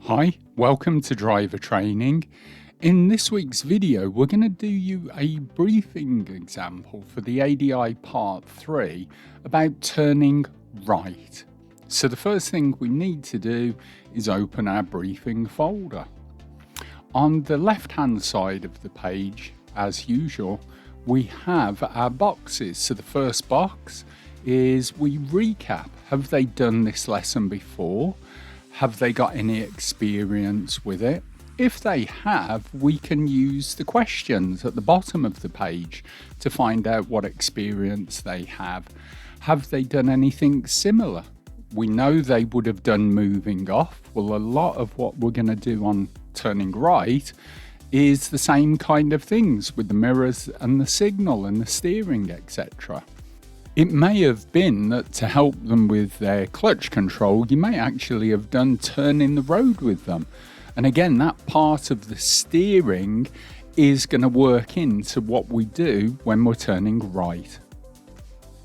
Hi, welcome to driver training. In this week's video, we're going to do you a briefing example for the ADI Part 3 about turning right. So the first thing we need to do is open our briefing folder. On the left-hand side of the page, as usual, we have our boxes. So the first box is we recap. Have they done this lesson before? Have they got any experience with it? If they have, we can use the questions at the bottom of the page to find out what experience they have. Have they done anything similar? We know they would have done moving off. Well, a lot of what we're going to do on turning right is the same kind of things with the mirrors and the signal and the steering, etc. It may have been that to help them with their clutch control, you may actually have done turn in the road with them. And again, that part of the steering is going to work into what we do when we're turning right.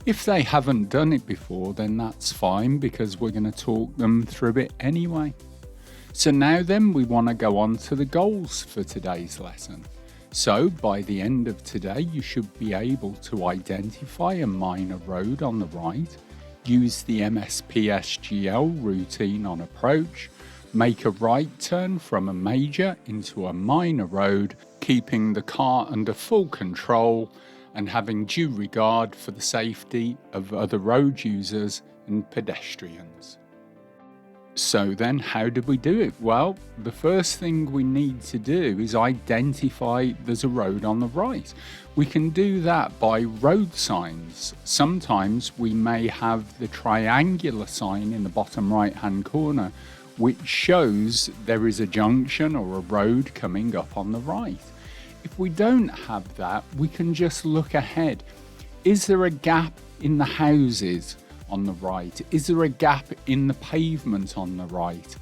If they haven't done it before, then that's fine because we're going to talk them through it anyway. So now then we want to go on to the goals for today's lesson. So by the end of today, you should be able to identify a minor road on the right, use the MSPSGL routine on approach, make a right turn from a major into a minor road, keeping the car under full control and having due regard for the safety of other road users and pedestrians. So then how do we do it? Well, the first thing we need to do is identify there's a road on the right. We can do that by road signs. Sometimes we may have the triangular sign in the bottom right hand corner which shows there is a junction or a road coming up on the right. If we don't have that, we can just look ahead. Is there a gap in the houses on the right? Is there a gap in the pavement on the right?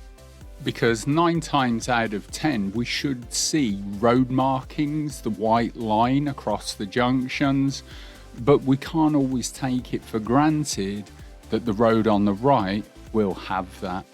Because 9 times out of 10 we should see road markings, the white line across the junctions, but we can't always take it for granted that the road on the right will have that.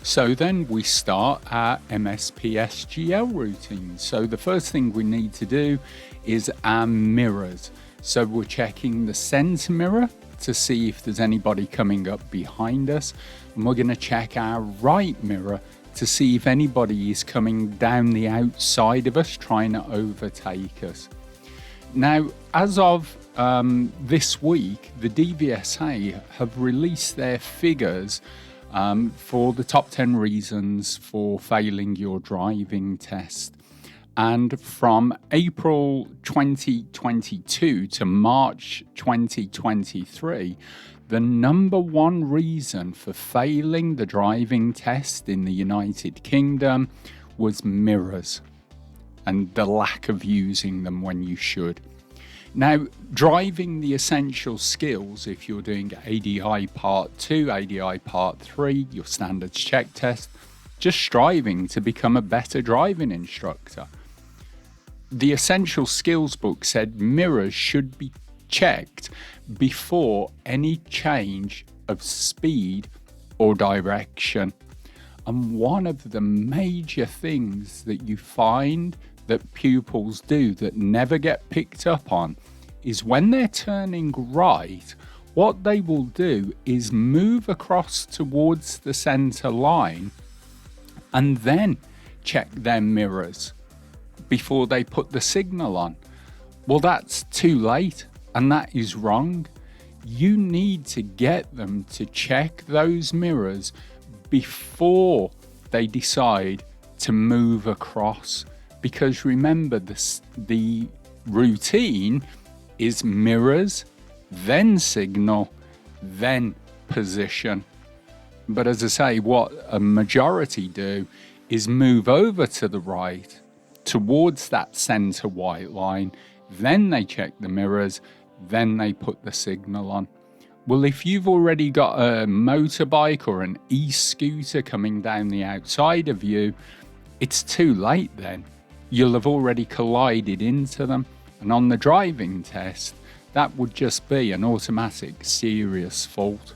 So then we start our MSPSGL routine. So the first thing we need to do is our mirrors. So we're checking the center mirror to see if there's anybody coming up behind us, and we're going to check our right mirror to see if anybody is coming down the outside of us trying to overtake us. Now, as of this week, the DVSA have released their figures for the top 10 reasons for failing your driving test. And from April 2022 to March 2023, the number one reason for failing the driving test in the United Kingdom was mirrors and the lack of using them when you should. Now, driving the essential skills, if you're doing ADI Part 2, ADI Part 3, your standards check test, just striving to become a better driving instructor. The essential skills book said mirrors should be checked before any change of speed or direction. And one of the major things that you find that pupils do that never get picked up on is when they're turning right, what they will do is move across towards the center line and then check their mirrors before they put the signal on. Well, that's too late, and that is wrong. You need to get them to check those mirrors before they decide to move across, because remember, the routine is mirrors, then signal, then position. But as I say, what a majority do is move over to the right towards that center white line, then they check the mirrors, then they put the signal on. Well, if you've already got a motorbike or an e-scooter coming down the outside of you, it's too late then. You'll have already collided into them, and on the driving test, that would just be an automatic serious fault.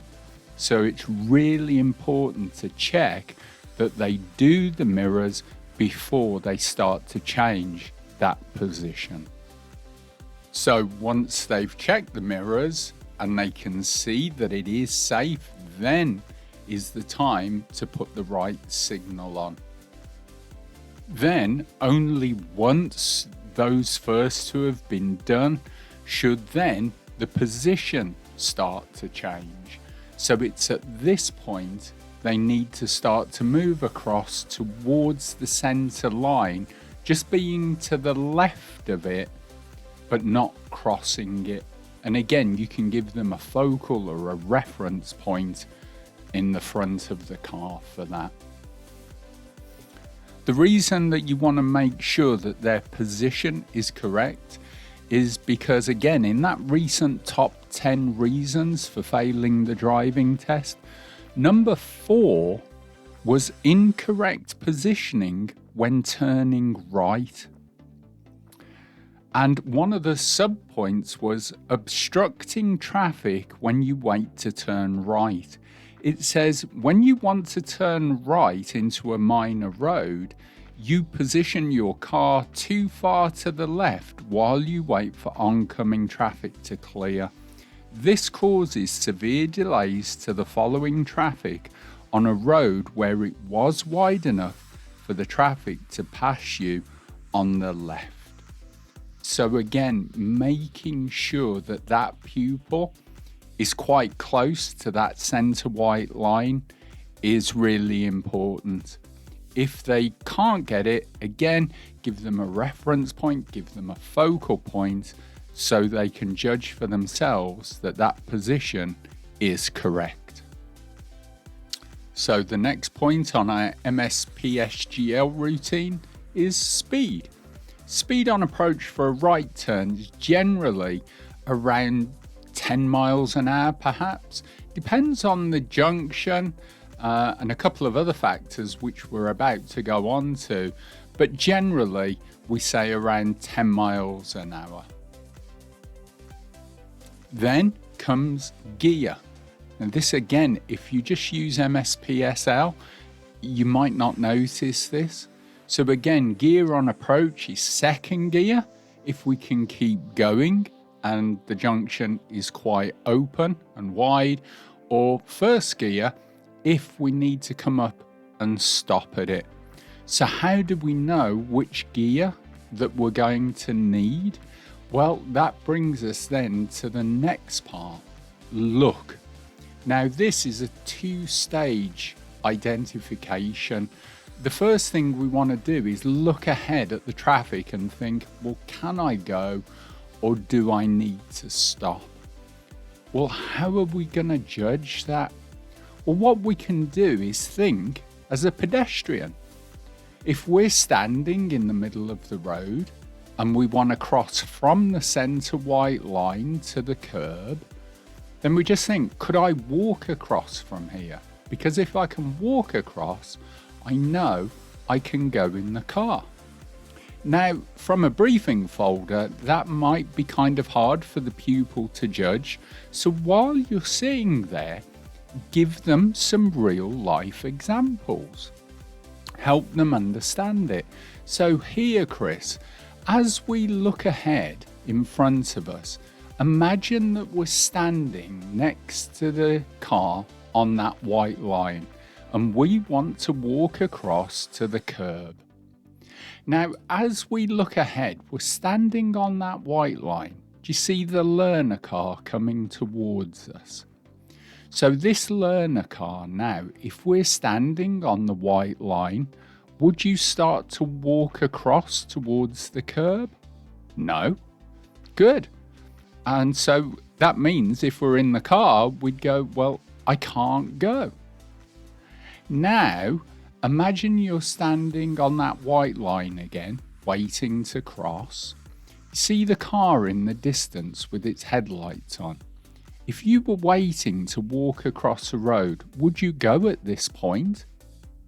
So it's really important to check that they do the mirrors before they start to change that position. So once they've checked the mirrors and they can see that it is safe, then is the time to put the right signal on. Then only once those first two have been done should then the position start to change. So it's at this point they need to start to move across towards the center line, just being to the left of it, but not crossing it. And again, you can give them a focal or a reference point in the front of the car for that. The reason that you want to make sure that their position is correct is because, again, in that recent top 10 reasons for failing the driving test, number 4 was incorrect positioning when turning right. And one of the sub-points was obstructing traffic when you wait to turn right. It says when you want to turn right into a minor road, you position your car too far to the left while you wait for oncoming traffic to clear. This causes severe delays to the following traffic on a road where it was wide enough for the traffic to pass you on the left. So again, making sure that that pupil is quite close to that center white line is really important. If they can't get it, again, give them a reference point, give them a focal point, so they can judge for themselves that that position is correct. So the next point on our MSPSGL routine is speed. Speed on approach for a right turn is generally around 10 miles an hour perhaps. Depends on the junction and a couple of other factors which we're about to go on to, but generally we say around 10 miles an hour. Then comes gear. And this again, if you just use MSPSL, you might not notice this. So again, gear on approach is second gear if we can keep going and the junction is quite open and wide, or first gear if we need to come up and stop at it. So how do we know which gear that we're going to need? Well, that brings us then to the next part, look. Now this is a two-stage identification. The first thing we want to do is look ahead at the traffic and think, well, can I go or do I need to stop? Well, how are we going to judge that? Well, what we can do is think as a pedestrian. If we're standing in the middle of the road and we want to cross from the center white line to the curb, then we just think, could I walk across from here? Because if I can walk across, I know I can go in the car. Now, from a briefing folder, that might be kind of hard for the pupil to judge. So while you're sitting there, give them some real life examples. Help them understand it. So here, Chris, as we look ahead in front of us, imagine that we're standing next to the car on that white line and we want to walk across to the curb. Now, as we look ahead, we're standing on that white line. Do you see the learner car coming towards us? So this learner car now, if we're standing on the white line, would you start to walk across towards the curb? No. Good. And so that means if we're in the car, we'd go, well, I can't go. Now, imagine you're standing on that white line again, waiting to cross. You see the car in the distance with its headlights on. If you were waiting to walk across a road, would you go at this point?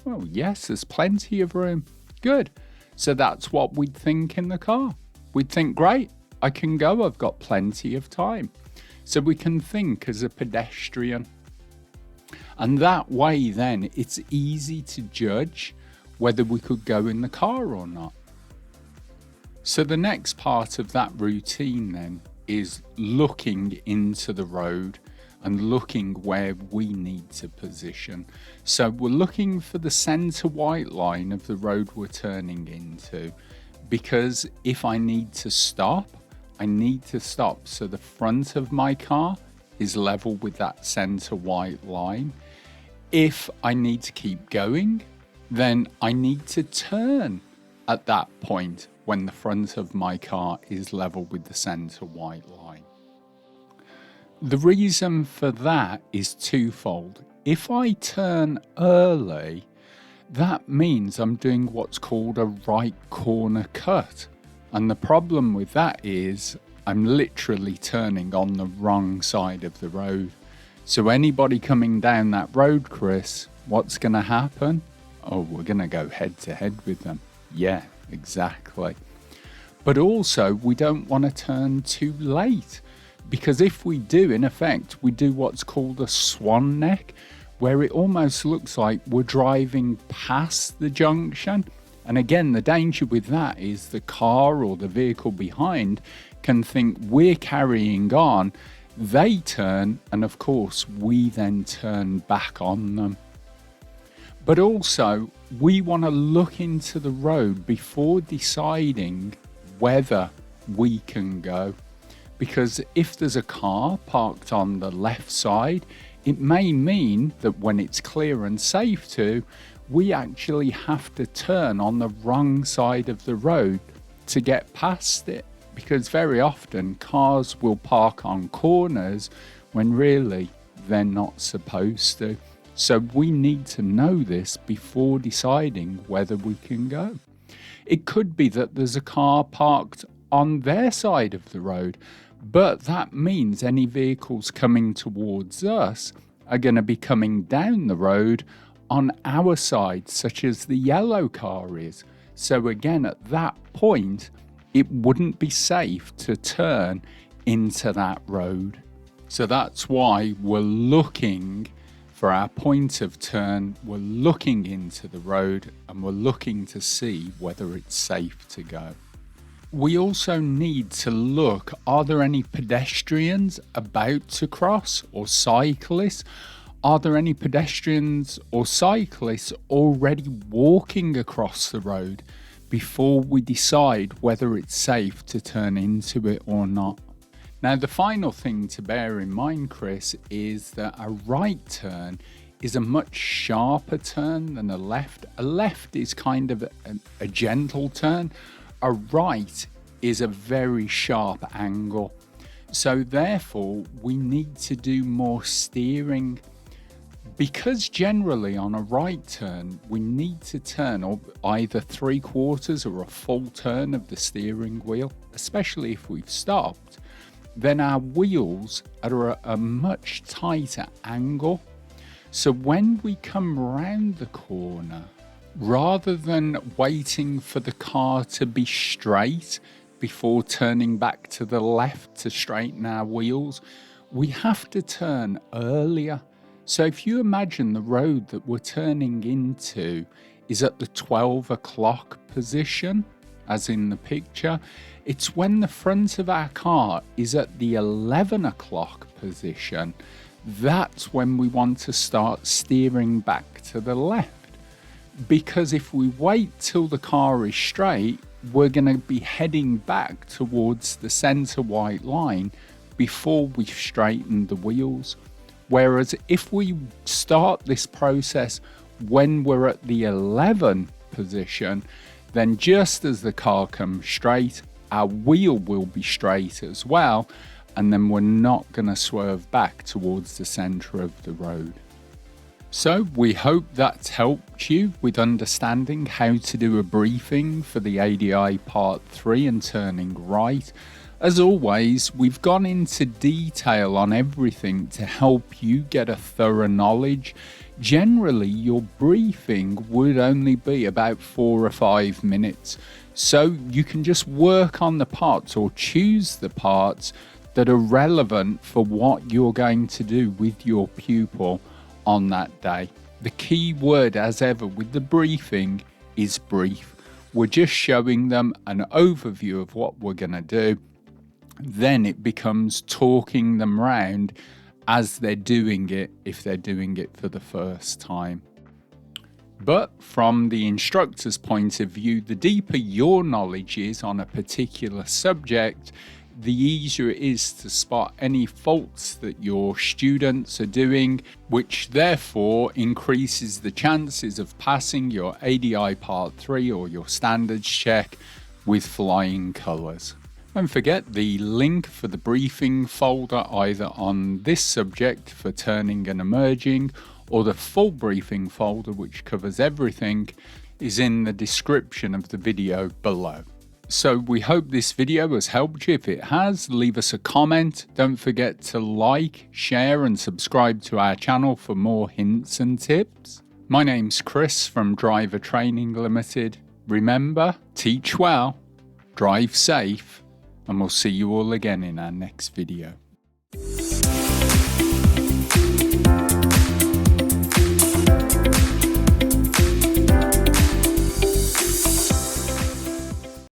Well, yes, there's plenty of room. Good. So that's what we'd think in the car. We'd think, great, I can go, I've got plenty of time. So we can think as a pedestrian. And that way then it's easy to judge whether we could go in the car or not. So the next part of that routine then is looking into the road and looking where we need to position. So we're looking for the center white line of the road we're turning into, because if I need to stop, I need to stop so the front of my car is level with that center white line. If I need to keep going, then I need to turn at that point when the front of my car is level with the center white line. The reason for that is twofold. If I turn early, that means I'm doing what's called a right corner cut. And the problem with that is I'm literally turning on the wrong side of the road. So anybody coming down that road, Chris, what's going to happen? Oh, we're going to go head to head with them. Yeah, exactly. But also we don't want to turn too late, because if we do, in effect, we do what's called a swan neck, where it almost looks like we're driving past the junction. And again, the danger with that is the car or the vehicle behind can think we're carrying on, they turn, and of course we then turn back on them. But also we want to look into the road before deciding whether we can go. Because if there's a car parked on the left side, it may mean that when it's clear and safe to, we actually have to turn on the wrong side of the road to get past it. Because very often cars will park on corners when really they're not supposed to. So we need to know this before deciding whether we can go. It could be that there's a car parked on their side of the road, but that means any vehicles coming towards us are going to be coming down the road on our side, such as the yellow car is. So again, at that point, it wouldn't be safe to turn into that road. So that's why we're looking for our point of turn, we're looking into the road and we're looking to see whether it's safe to go. We also need to look, are there any pedestrians about to cross or cyclists? Are there any pedestrians or cyclists already walking across the road before we decide whether it's safe to turn into it or not? Now, the final thing to bear in mind, Chris, is that a right turn is a much sharper turn than a left. A left is kind of a gentle turn. A right is a very sharp angle. So therefore, we need to do more steering. Because generally on a right turn, we need to turn either 3/4 or a full turn of the steering wheel, especially if we've stopped. Then our wheels are at a much tighter angle. So when we come round the corner, rather than waiting for the car to be straight before turning back to the left to straighten our wheels, we have to turn earlier. So if you imagine the road that we're turning into is at the 12 o'clock position, as in the picture, it's when the front of our car is at the 11 o'clock position, that's when we want to start steering back to the left. Because if we wait till the car is straight, we're going to be heading back towards the center white line before we've straightened the wheels. Whereas if we start this process when we're at the 11 position, then just as the car comes straight, our wheel will be straight as well, and then we're not going to swerve back towards the center of the road. So we hope that's helped you with understanding how to do a briefing for the ADI Part 3 and turning right. As always, we've gone into detail on everything to help you get a thorough knowledge. Generally, your briefing would only be about 4 or 5 minutes, so you can just work on the parts or choose the parts that are relevant for what you're going to do with your pupil on that day. The key word, as ever, with the briefing is brief. We're just showing them an overview of what we're going to do. Then it becomes talking them round as they're doing it, if they're doing it for the first time. But from the instructor's point of view, the deeper your knowledge is on a particular subject, the easier it is to spot any faults that your students are doing, which therefore increases the chances of passing your ADI Part 3 or your standards check with flying colours. Don't forget the link for the briefing folder either on this subject for turning and emerging, or the full briefing folder which covers everything is in the description of the video below. So we hope this video has helped you. If it has, leave us a comment. Don't forget to like, share and subscribe to our channel for more hints and tips. My name's Chris from Driver Training Limited. Remember, teach well, drive safe, and we'll see you all again in our next video.